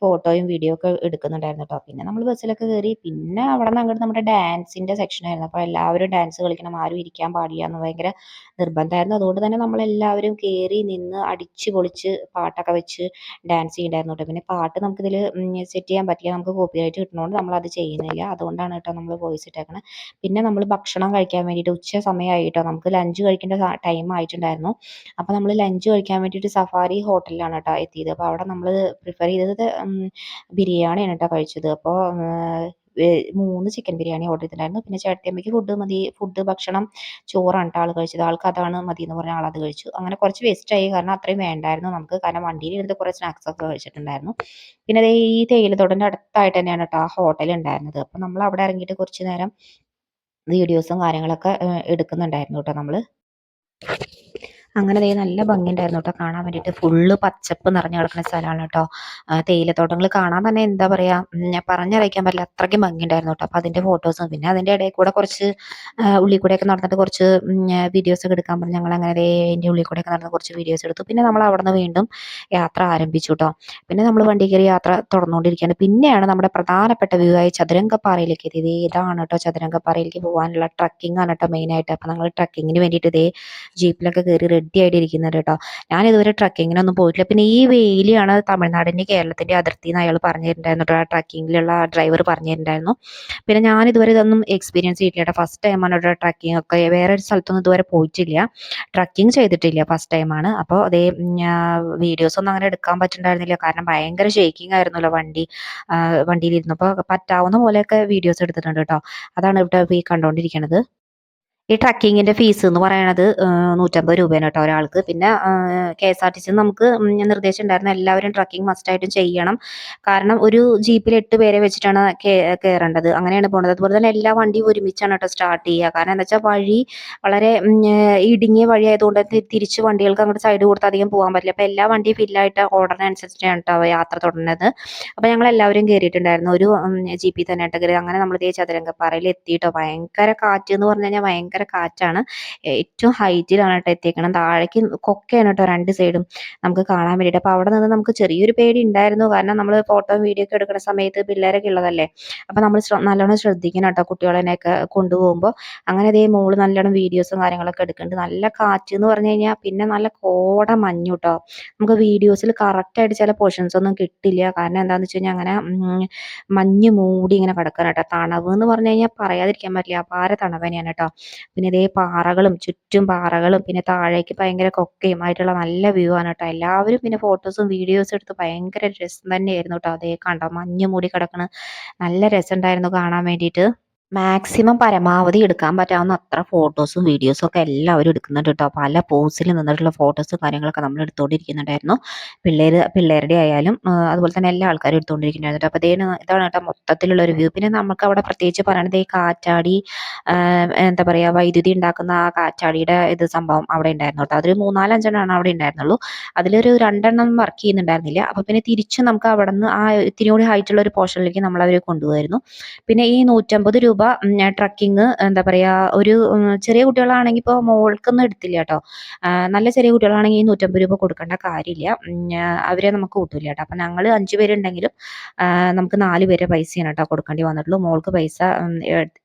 ഫോട്ടോയും വീഡിയോ ഒക്കെ എടുക്കുന്നുണ്ടായിരുന്നു കേട്ടോ. പിന്നെ നമ്മൾ ബസ്സിലൊക്കെ കയറി. പിന്നെ അവിടെ നിന്ന് അങ്ങോട്ട് നമ്മുടെ ഡാൻസിൻ്റെ സെക്ഷനായിരുന്നു. അപ്പോൾ എല്ലാവരും ഡാൻസ് കളിക്കണം, ആരും ഇരിക്കാൻ പാടില്ല എന്ന് ഭയങ്കര നിർബന്ധമായിരുന്നു. അതുകൊണ്ട് തന്നെ നമ്മളെല്ലാവരും കയറി നിന്ന് അടിച്ച് പൊളിച്ച് പാട്ടൊക്കെ വെച്ച് ഡാൻസ് ചെയ്യുന്നുണ്ടായിരുന്നു കേട്ടോ. പിന്നെ പാട്ട് നമുക്കിതിൽ സെറ്റ് ചെയ്യാൻ പറ്റില്ല, നമുക്ക് കോപ്പിറൈറ്റ് കിട്ടുന്നതുകൊണ്ട് നമ്മളത് ചെയ്യുന്നില്ല. അതുകൊണ്ടാണ് കേട്ടോ നമ്മൾ വോയിസ് ഇട്ടേക്കണത്. പിന്നെ നമ്മൾ ഭക്ഷണം കഴിക്കാൻ വേണ്ടിയിട്ട് ഉച്ച സമയമായിട്ടോ, നമുക്ക് ലഞ്ച് കഴിക്കേണ്ട ടൈം ആയിട്ടുണ്ടായിരുന്നു. അപ്പോൾ നമ്മൾ ലഞ്ച് കഴിക്കാൻ വേണ്ടിയിട്ട് സഫാരി ഹോട്ടലിലാണ് കേട്ടോ എത്തിയത്. അപ്പോൾ അവിടെ നമ്മൾ പ്രിഫർ ചെയ്തത് ബിരിയാണിയാണ് കേട്ടോ കഴിച്ചത്. അപ്പോൾ 3 ചിക്കൻ ബിരിയാണി ഓർഡർ ചെയ്തിട്ടുണ്ടായിരുന്നു. പിന്നെ ചേട്ടത്തിയമ്മയ്ക്ക് ഭക്ഷണം ചോറാണ് കേട്ടോ ആൾ കഴിച്ചത്. ആൾക്ക് അതാണ് മതി എന്ന് പറഞ്ഞ ആളത് കഴിച്ചു. അങ്ങനെ കുറച്ച് വേസ്റ്റായി, കാരണം അത്രയും വേണ്ടായിരുന്നു നമുക്ക്. കാരണം വണ്ടിയിൽ ഇരുന്ന് കുറേ സ്നാക്സ് ഒക്കെ കഴിച്ചിട്ടുണ്ടായിരുന്നു. പിന്നെ ദേ ഈ തേയിലത്തോട്ടത്തിൻ്റെ അടുത്തായിട്ട് തന്നെയാണ് കേട്ടോ ആ ഹോട്ടൽ ഉണ്ടായിരുന്നത്. അപ്പോൾ നമ്മൾ അവിടെ ഇറങ്ങിയിട്ട് കുറച്ച് നേരം വീഡിയോസും കാര്യങ്ങളൊക്കെ എടുക്കുന്നുണ്ടായിരുന്നു കേട്ടോ നമ്മൾ. അങ്ങനെ ദേ നല്ല ഭംഗിയുണ്ടായിരുന്നു കേട്ടോ കാണാൻ വേണ്ടിയിട്ട്. ഫുള്ള് പച്ചപ്പ് നിറഞ്ഞു കിടക്കുന്ന സ്ഥലമാണ് കേട്ടോ. തേയിലത്തോട്ടങ്ങൾ കാണാൻ തന്നെ എന്താ പറയുക, പറഞ്ഞറിയിക്കാൻ പറ്റില്ല, അത്രയ്ക്കും ഭംഗിയുണ്ടായിരുന്നു കേട്ടോ. അപ്പോൾ അതിൻ്റെ ഫോട്ടോസും പിന്നെ അതിൻ്റെ ഇടയിൽ കൂടെ കുറച്ച് ഉള്ളിൽ കൂടെയൊക്കെ നടന്നിട്ട് കുറച്ച് വീഡിയോസൊക്കെ എടുക്കാൻ പറഞ്ഞു. ഞങ്ങൾ അങ്ങനെ ദേ അതിൻ്റെ ഉള്ളിൽ കൂടെയൊക്കെ നടന്ന് കുറച്ച് വീഡിയോസ് എടുത്തു. പിന്നെ നമ്മൾ അവിടെ നിന്ന് വീണ്ടും യാത്ര ആരംഭിച്ചു കേട്ടോ. പിന്നെ നമ്മൾ വണ്ടി കയറി യാത്ര തുടർന്നുകൊണ്ടിരിക്കുകയാണ്. പിന്നെയാണ് നമ്മുടെ പ്രധാനപ്പെട്ട വ്യൂ ആയ ചതുരംഗപ്പാറയിലേക്ക് എത്തിയത്. ഇതാണ് കേട്ടോ ചതുരംഗപ്പാറയിലേക്ക് പോകാനുള്ള ട്രക്കിംഗ് ആണ് കേട്ടോ മെയിനായിട്ട്. അപ്പോൾ ഞങ്ങൾ ട്രക്കിങ്ങിന് വേണ്ടിയിട്ട് ഇതേ ജീപ്പിലൊക്കെ കയറി റെഡി ആയിട്ട് ഇരിക്കുന്നുണ്ട് കേട്ടോ. ഞാൻ ഇതുവരെ ട്രക്കിങ്ങിനൊന്നും പോയിട്ടില്ല. പിന്നെ ഈ വേലിയാണ് തമിഴ്നാടിൻ്റെ കേരളത്തിൻ്റെ അതിർത്തി എന്ന് അയാൾ പറഞ്ഞു തരുന്നുണ്ടായിരുന്നു കേട്ടോ. ആ ട്രക്കിങ്ങിലുള്ള ഡ്രൈവർ പറഞ്ഞു തരുന്നുണ്ടായിരുന്നു. പിന്നെ ഞാൻ ഇതുവരെ ഇതൊന്നും എക്സ്പീരിയൻസ് ചെയ്തിട്ടില്ല കേട്ടോ. ഫസ്റ്റ് ടൈമാണ് കേട്ടോ ട്രക്കിംഗ് ഒക്കെ. വേറെ ഒരു സ്ഥലത്തൊന്നും ഇതുവരെ പോയിട്ടില്ല, ട്രക്കിംഗ് ചെയ്തിട്ടില്ല, ഫസ്റ്റ് ടൈമാണ്. അപ്പോൾ അതേ വീഡിയോസ് ഒന്നും അങ്ങനെ എടുക്കാൻ പറ്റുന്നുണ്ടായിരുന്നില്ല, കാരണം ഭയങ്കര ഷേക്കിംഗ് ആയിരുന്നല്ലോ വണ്ടിയിലിരുന്നപ്പോൾ. പറ്റാവുന്ന പോലെയൊക്കെ വീഡിയോസ് എടുത്തിട്ടുണ്ട് കേട്ടോ. അതാണ് ഇവിടെ ഈ കണ്ടുകൊണ്ടിരിക്കുന്നത്. ഈ ട്രക്കിങ്ങിൻ്റെ ഫീസ് എന്ന് പറയണത് 150 രൂപയാണ് കേട്ടോ ഒരാൾക്ക്. പിന്നെ KSRTC നമുക്ക് നിർദ്ദേശം ഉണ്ടായിരുന്നു എല്ലാവരും ട്രക്കിംഗ് മസ്റ്റായിട്ടും ചെയ്യണം. കാരണം ഒരു ജീപ്പിൽ 8 പേരെ വെച്ചിട്ടാണ് കയറേണ്ടത്. അങ്ങനെയാണ് പോകുന്നത്. അതുപോലെ തന്നെ എല്ലാ വണ്ടിയും ഒരുമിച്ചാണ് കേട്ടോ സ്റ്റാർട്ട് ചെയ്യുക. കാരണം എന്താ വെച്ചാൽ വഴി വളരെ ഇടുങ്ങിയ വഴി ആയതുകൊണ്ട് തിരിച്ച് വണ്ടികൾക്ക് അങ്ങോട്ട് സൈഡ് കൊടുത്ത് അധികം പോകാൻ പറ്റില്ല. അപ്പോൾ എല്ലാ വണ്ടിയും ഫില്ലായിട്ട് ഓർഡറിനനുസരിച്ചാണ് കേട്ടോ യാത്ര തുടങ്ങുന്നത്. അപ്പോൾ ഞങ്ങൾ എല്ലാവരും കയറിയിട്ടുണ്ടായിരുന്നു. ഒരു ജീപ്പിൽ തന്നെ ആയിട്ട് കയറി. അങ്ങനെ നമ്മൾ ഇതേ ചതുരംഗപ്പാറയിൽ എത്തിയിട്ടോ. ഭയങ്കര കാറ്റ് എന്ന് പറഞ്ഞു കഴിഞ്ഞാൽ ഭയങ്കര കാറ്റാണ്. ഏറ്റവും ഹൈറ്റിലാണ് കേട്ടോ എത്തിയേക്കണം. താഴേക്ക് കൊക്കയാണ് കേട്ടോ 2 സൈഡും നമുക്ക് കാണാൻ വേണ്ടിയിട്ട്. അപ്പോൾ അവിടെ നിന്ന് നമുക്ക് ചെറിയൊരു പേടി ഉണ്ടായിരുന്നു, കാരണം നമ്മൾ ഫോട്ടോ വീഡിയോ ഒക്കെ എടുക്കുന്ന സമയത്ത് പിള്ളേരൊക്കെ ഉള്ളതല്ലേ. അപ്പോൾ നമ്മൾ നല്ലോണം ശ്രദ്ധിക്കണം കേട്ടോ കുട്ടികളെയൊക്കെ കൊണ്ടുപോകുമ്പോൾ. അങ്ങനെ അതേ മോള് നല്ലോണം വീഡിയോസും കാര്യങ്ങളൊക്കെ എടുക്കുന്നുണ്ട്. നല്ല കാറ്റ് എന്ന് പറഞ്ഞു കഴിഞ്ഞാൽ പിന്നെ നല്ല കോട മഞ്ഞു കേട്ടോ. നമുക്ക് വീഡിയോസിൽ കറക്റ്റായിട്ട് ചില പോർഷൻസ് ഒന്നും കിട്ടില്ല, കാരണം എന്താണെന്ന് വെച്ച് കഴിഞ്ഞാൽ അങ്ങനെ മഞ്ഞ് മൂടി ഇങ്ങനെ കിടക്കണം കേട്ടോ. തണവ് എന്ന് പറഞ്ഞു കഴിഞ്ഞാൽ പറയാതിരിക്കാൻ പറ്റില്ല, അപാര തണവ് തന്നെയാണ് കേട്ടോ. പിന്നെ ഇതേ പാറകളും, ചുറ്റും പാറകളും, പിന്നെ താഴേക്ക് ഭയങ്കര കൊക്കയും ആയിട്ടുള്ള നല്ല വ്യൂ ആണ് കേട്ടോ. എല്ലാവരും പിന്നെ ഫോട്ടോസും വീഡിയോസും എടുത്ത് ഭയങ്കര രസം തന്നെയായിരുന്നു കേട്ടോ. അതേ കണ്ടോ മഞ്ഞ് മൂടി കിടക്കണ്, നല്ല രസമുണ്ടായിരുന്നു കാണാൻ വേണ്ടിയിട്ട്. മാക്സിമം പരമാവധി എടുക്കാൻ പറ്റാവുന്ന അത്ര ഫോട്ടോസും വീഡിയോസും ഒക്കെ എല്ലാവരും എടുക്കുന്നുണ്ട് കേട്ടോ. പല പോസിൽ നിന്നിട്ടുള്ള ഫോട്ടോസും കാര്യങ്ങളൊക്കെ നമ്മൾ എടുത്തുകൊണ്ടിരിക്കുന്നുണ്ടായിരുന്നു. പിള്ളേരുടെ ആയാലും അതുപോലെ തന്നെ എല്ലാ ആൾക്കാരും എടുത്തുകൊണ്ടിരിക്കുന്നുണ്ടായിരുന്നു. അപ്പോൾ ഇതാണ് കേട്ടോ മൊത്തത്തിലുള്ള ഒരു വ്യൂ. പിന്നെ നമുക്ക് അവിടെ പ്രത്യേകിച്ച് പറയണത് ഈ കാറ്റാടി എന്താ പറയുക വൈദ്യുതി ഉണ്ടാക്കുന്ന ആ കാറ്റാടിയുടെ സംഭവം അവിടെ ഉണ്ടായിരുന്നു കേട്ടോ. അതൊരു 3-4-5 അവിടെ ഉണ്ടായിരുന്നുള്ളൂ. അതിലൊരു 2 വർക്ക് ചെയ്യുന്നുണ്ടായിരുന്നില്ല. അപ്പോൾ പിന്നെ തിരിച്ച് നമുക്ക് അവിടെ നിന്ന് ആ ഇത്തിരി കൂടി ഹൈറ്റുള്ള ഒരു പോർഷനിലേക്ക് നമ്മൾ അവരെ കൊണ്ടുപോയിരുന്നു. പിന്നെ ഈ 150 രൂപ ട്രക്കിങ് എന്താ പറയാ ഒരു ചെറിയ കുട്ടികളാണെങ്കിൽ ഇപ്പോൾ മോൾക്കൊന്നും എടുത്തില്ല കേട്ടോ. നല്ല ചെറിയ കുട്ടികളാണെങ്കിൽ ഈ 150 രൂപ കൊടുക്കേണ്ട കാര്യമില്ല. അവരെ നമുക്ക് കൂട്ടില്ല കേട്ടോ. അപ്പം ഞങ്ങൾ 5 പേരുണ്ടെങ്കിലും നമുക്ക് 4 പേരെ പൈസയാണ് കേട്ടോ കൊടുക്കേണ്ടി വന്നിട്ടുള്ളൂ. മോൾക്ക് പൈസ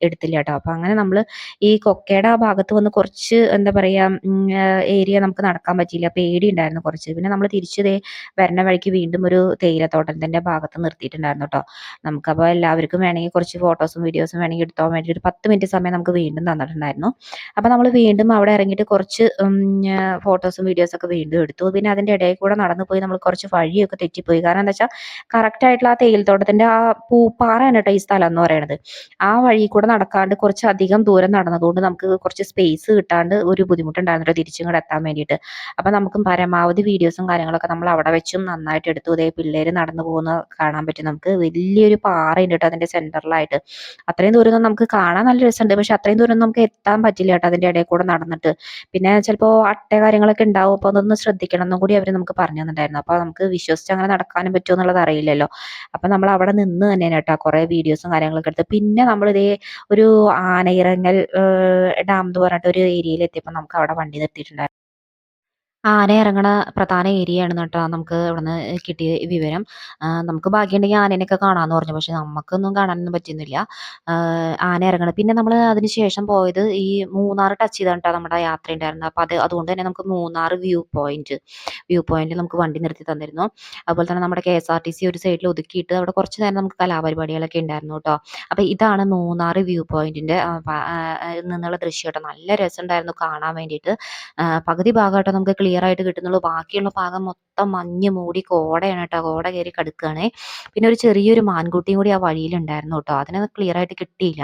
എടുത്തില്ല കേട്ടോ. അപ്പം അങ്ങനെ നമ്മൾ ഈ കൊക്കയുടെ ആ ഭാഗത്ത് വന്ന് കുറച്ച് എന്താ പറയുക ഏരിയ നമുക്ക് നടക്കാൻ പറ്റിയില്ല. പേടി ഉണ്ടായിരുന്നു കുറച്ച്. പിന്നെ നമ്മൾ തിരിച്ച് വരുന്ന വഴിക്ക് വീണ്ടും ഒരു തേയിലത്തോട്ടത്തിൻ്റെ ഭാഗത്ത് നിർത്തിയിട്ടുണ്ടായിരുന്നു കേട്ടോ. നമുക്കപ്പോൾ എല്ലാവർക്കും വേണമെങ്കിൽ കുറച്ച് ഫോട്ടോസും വീഡിയോസും വേണമെങ്കിൽ എടുത്തോൻ വേണ്ടി ഒരു 10 മിനിറ്റ് സമയം നമുക്ക് വീണ്ടും തന്നിട്ടുണ്ടായിരുന്നു. അപ്പോൾ നമ്മൾ വീണ്ടും അവിടെ ഇറങ്ങിയിട്ട് കുറച്ച് ഫോട്ടോസും വീഡിയോസൊക്കെ വീണ്ടും എടുത്തു. പിന്നെ അതിൻ്റെ ഇടയിൽ കൂടെ നടന്നു പോയി നമ്മൾ കുറച്ച് വഴിയൊക്കെ തെറ്റിപ്പോയി. കാരണം എന്താ വെച്ചാൽ കറക്റ്റായിട്ടുള്ള ആ തേയിലത്തോട്ടത്തിൻ്റെ ആ പൂപ്പാറയാണ് കേട്ടോ ഈ സ്ഥലം എന്ന് പറയുന്നത്. ആ വഴി കൂടെ നടക്കാണ്ട് കുറച്ചധികം ദൂരം നടന്നതുകൊണ്ട് നമുക്ക് കുറച്ച് സ്പേസ് കിട്ടാണ്ട് ഒരു ബുദ്ധിമുട്ടുണ്ടായിരുന്നു കേട്ടോ തിരിച്ചും കൂടെ എത്താൻ വേണ്ടിയിട്ട്. അപ്പം നമുക്ക് പരമാവധി വീഡിയോസും കാര്യങ്ങളൊക്കെ നമ്മൾ അവിടെ വെച്ചും നന്നായിട്ട് എടുത്തു. പിള്ളേർ നടന്നു പോകുന്ന കാണാൻ പറ്റും. നമുക്ക് വലിയൊരു പാറയുണ്ട് കേട്ടോ അതിൻ്റെ സെൻറ്ററിലായിട്ട്. അത്രയും ദൂരം നമുക്ക് കാണാൻ നല്ല രസമുണ്ട്. പക്ഷെ അത്രയും ദൂരം നമുക്ക് എത്താൻ പറ്റില്ല കേട്ടോ അതിൻ്റെ ഇടയിൽ കൂടെ നടന്നിട്ട്. പിന്നെ ചിലപ്പോൾ കാര്യങ്ങളൊക്കെ ഉണ്ടാവും. അപ്പോൾ അതൊന്ന് ശ്രദ്ധിക്കണം എന്നും കൂടി അവർ നമുക്ക് പറഞ്ഞു തന്നിട്ടുണ്ടായിരുന്നു. അപ്പോൾ നമുക്ക് വിശ്വസിച്ച് അങ്ങനെ നടക്കാനും പറ്റുമോ എന്നുള്ളത് അറിയില്ലല്ലോ. അപ്പം നമ്മൾ അവിടെ നിന്ന് തന്നെയാണ് കേട്ടോ കുറേ വീഡിയോസും കാര്യങ്ങളൊക്കെ എടുത്ത്. പിന്നെ നമ്മൾ ഒരു ആനയിറങ്ങൽ ഡാം എന്ന് പറഞ്ഞിട്ട് ഒരു ഏരിയയിൽ എത്തിയപ്പോൾ നമുക്ക് അവിടെ വണ്ടി നിർത്തിയിട്ടുണ്ടായിരുന്നു. ആന ഇറങ്ങണ പ്രധാന ഏരിയയാണ് കേട്ടോ നമുക്ക് ഇവിടുന്ന് കിട്ടിയ വിവരം. നമുക്ക് ഭാഗ്യമുണ്ടെങ്കിൽ ആനേനെയൊക്കെ കാണാമെന്ന് പറഞ്ഞു. പക്ഷെ നമുക്കൊന്നും കാണാനൊന്നും പറ്റുന്നില്ല. ആന ഇറങ്ങണം. പിന്നെ നമ്മൾ അതിന് ശേഷം പോയത് ഈ മൂന്നാർ ടച്ച് ചെയ്താണ് കേട്ടോ നമ്മുടെ യാത്ര ഉണ്ടായിരുന്നത്. അപ്പോൾ അതുകൊണ്ട് തന്നെ നമുക്ക് മൂന്നാർ വ്യൂ പോയിന്റിൽ നമുക്ക് വണ്ടി നിർത്തി തന്നിരുന്നു. അതുപോലെ തന്നെ നമ്മുടെ KSRTC ഒരു സൈഡിൽ ഒതുക്കിയിട്ട് അവിടെ കുറച്ച് നേരം നമുക്ക് കലാപരിപാടികളൊക്കെ ഉണ്ടായിരുന്നു കേട്ടോ. അപ്പോൾ ഇതാണ് മൂന്നാർ വ്യൂ പോയിന്റിൻ്റെ നിന്നുള്ള ദൃശ്യം കേട്ടോ. നല്ല രസമുണ്ടായിരുന്നു കാണാൻ വേണ്ടിയിട്ട്. പകുതി ഭാഗമായിട്ട് നമുക്ക് ക്ലിയർ ആയിട്ട് കിട്ടുന്നുള്ളൂ. ബാക്കിയുള്ള ഭാഗം മൊത്തം മഞ്ഞ് മൂടി കോടയാണ് കേട്ടോ. കോട കയറി കിടക്കുകയാണ്. പിന്നെ ഒരു ചെറിയൊരു മാൻകുട്ടിയും കൂടി ആ വഴിയിലുണ്ടായിരുന്നു കേട്ടോ. അതിന് ക്ലിയർ ആയിട്ട് കിട്ടിയില്ല.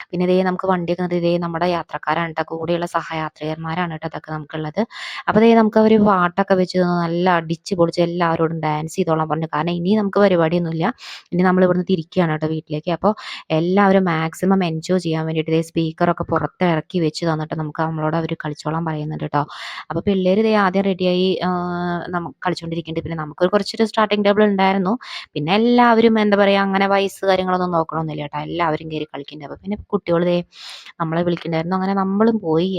പിന്നെ നമുക്ക് വണ്ടിയൊക്കെ നമ്മുടെ യാത്രക്കാരാണ് കേട്ടോ. കൂടെയുള്ള സഹയാത്രികന്മാരാണ് കേട്ടോ അതൊക്കെ നമുക്കുള്ളത്. അപ്പോൾ നമുക്ക് അവർ പാട്ടൊക്കെ വെച്ച് നല്ല അടിച്ച് പൊളിച്ച് എല്ലാവരോടും ഡാൻസ് ചെയ്തോളാൻ പറഞ്ഞു. കാരണം ഇനി നമുക്ക് പരിപാടിയൊന്നുമില്ല. ഇനി നമ്മൾ ഇവിടുന്ന് തിരിക്കുകയാണ് കേട്ടോ വീട്ടിലേക്ക്. അപ്പോൾ എല്ലാവരും മാക്സിമം എൻജോയ് ചെയ്യാൻ വേണ്ടിയിട്ട് സ്പീക്കറൊക്കെ പുറത്ത് ഇറക്കി വെച്ച് തന്നിട്ട് നമ്മളോട് അവർ കളിച്ചോളാൻ പറയുന്നുണ്ട് കേട്ടോ. അപ്പോൾ പിള്ളേർ ആദ്യം റെഡിയായി കളിച്ചുകൊണ്ടിരിക്കുന്നുണ്ട്. പിന്നെ നമുക്ക് കുറച്ചൊരു സ്റ്റാർട്ടിങ് ടേബിൾ ഉണ്ടായിരുന്നു. പിന്നെ എല്ലാവരും എന്താ പറയുക അങ്ങനെ വയസ്സ് കാര്യങ്ങളൊന്നും നോക്കണമെന്നില്ല കേട്ടോ. എല്ലാവരും കയറി കളിക്കുന്നുണ്ട്. അപ്പോൾ പിന്നെ കുട്ടികൾ നമ്മളെ വിളിക്കുന്നുണ്ടായിരുന്നു. അങ്ങനെ നമ്മളും പോയി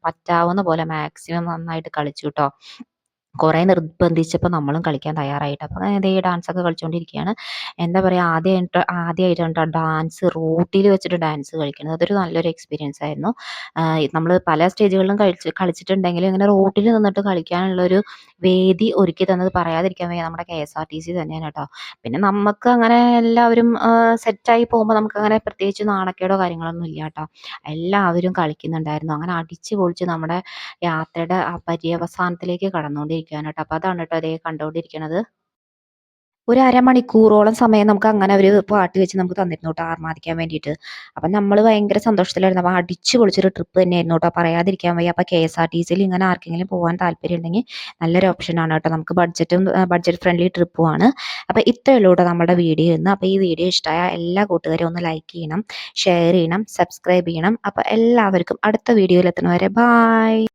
പറ്റാവുന്ന പോലെ മാക്സിമം നന്നായിട്ട് കളിച്ചു കേട്ടോ. കുറേ നിർബന്ധിച്ചപ്പോൾ നമ്മളും കളിക്കാൻ തയ്യാറായിട്ട്. അപ്പോൾ ഡാൻസൊക്കെ കളിച്ചുകൊണ്ടിരിക്കുകയാണ്. എന്താ പറയുക ആദ്യമായിട്ടാണ് കേട്ടോ ഡാൻസ് റോട്ടിൽ വെച്ചിട്ട് ഡാൻസ് കളിക്കുന്നത്. അതൊരു നല്ലൊരു എക്സ്പീരിയൻസ് ആയിരുന്നു. നമ്മൾ പല സ്റ്റേജുകളിലും കളിച്ചിട്ടുണ്ടെങ്കിലും ഇങ്ങനെ റോട്ടിൽ നിന്നിട്ട് കളിക്കാനുള്ളൊരു വേദി ഒരുക്കി തന്നത് പറയാതിരിക്കാൻ വയ്യ നമ്മുടെ KSRTC തന്നെയാണ് കേട്ടോ. പിന്നെ നമുക്ക് അങ്ങനെ എല്ലാവരും സെറ്റായി പോകുമ്പോൾ നമുക്കങ്ങനെ പ്രത്യേകിച്ച് നാണക്കേടോ കാര്യങ്ങളൊന്നും ഇല്ല കേട്ടോ. എല്ലാവരും കളിക്കുന്നുണ്ടായിരുന്നു. അങ്ങനെ അടിച്ച് പൊളിച്ച് നമ്മുടെ യാത്രയുടെ ആ പര്യവസാനത്തിലേക്ക് കടന്നുകൊണ്ടിരിക്കുകയാണ് കേട്ടോ. അപ്പോൾ അതാണ് കേട്ടോ കണ്ടുകൊണ്ടിരിക്കുന്നത്. ഒരു അരമണിക്കൂറോളം സമയം നമുക്ക് അങ്ങനെ ഒരു പാട്ട് വെച്ച് നമുക്ക് തന്നിരുന്നു കേട്ടോ ആർമാദിക്കാൻ വേണ്ടിയിട്ട്. അപ്പം നമ്മൾ ഭയങ്കര സന്തോഷത്തിലായിരുന്നു. അപ്പോൾ അടിച്ച് പൊളിച്ചൊരു ട്രിപ്പ് തന്നെയായിരുന്നു കേട്ടോ. പറയാതിരിക്കാൻ വയ്യ. അപ്പോൾ KSRTCയിൽ ഇങ്ങനെ ആർക്കെങ്കിലും പോകാൻ താല്പര്യം ഉണ്ടെങ്കിൽ നല്ലൊരു ഓപ്ഷനാണ് കേട്ടോ. നമുക്ക് ബഡ്ജറ്റ് ഫ്രണ്ട്ലി ട്രിപ്പുമാണ്. അപ്പോൾ ഇത്രയേ ഉള്ളൂ കേട്ടോ നമ്മുടെ വീഡിയോ ഇന്ന്. അപ്പോൾ ഈ വീഡിയോ ഇഷ്ടമായ എല്ലാ കൂട്ടുകാരും ഒന്ന് ലൈക്ക് ചെയ്യണം, ഷെയർ ചെയ്യണം, സബ്സ്ക്രൈബ് ചെയ്യണം. അപ്പോൾ എല്ലാവർക്കും അടുത്ത വീഡിയോയിൽ എത്തുന്നവരെ ബായ്.